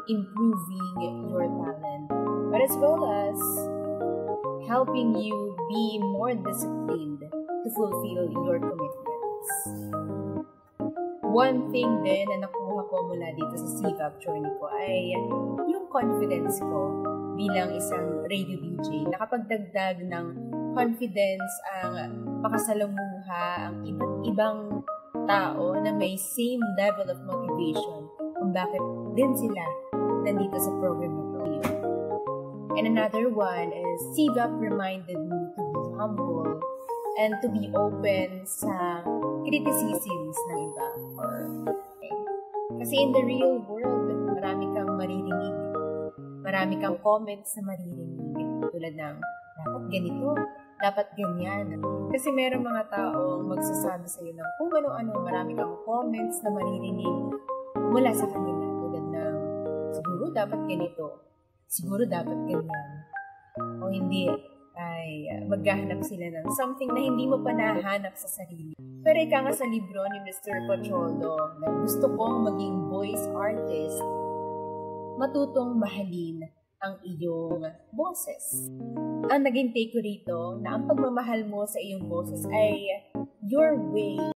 improving your talent, but as well as helping you be more disciplined to fulfill your commitments. One thing din na nakuha ko mula dito sa CVAP journey ko ay yung confidence ko bilang isang radio DJ. Nakapagdagdag ng confidence ang makasalamuha ang iba't ibang tao na may same level of motivation kung bakit din sila nandito sa program na to. And another one is CVAP reminded me to be humble and to be open sa criticisms ng iba. Kasi in the real world, marami kang maririnig. Marami kang comments na maririnig. Tulad ng, dapat ganito, dapat ganyan. Kasi meron mga taong magsasabi sa'yo ng kung ano-ano, marami kang comments na maririnig mula sa kanila. Tulad ng, siguro dapat ganito. Siguro dapat ganyan. O hindi, ay maghahanap sila ng something na hindi mo pa nahanap sa sarili. Pero ika nga sa libro ni Mr. Pocholo na gusto kong maging voice artist, matutong mahalin ang iyong boses. Ang naging take ko rito na ang pagmamahal mo sa iyong boses ay your way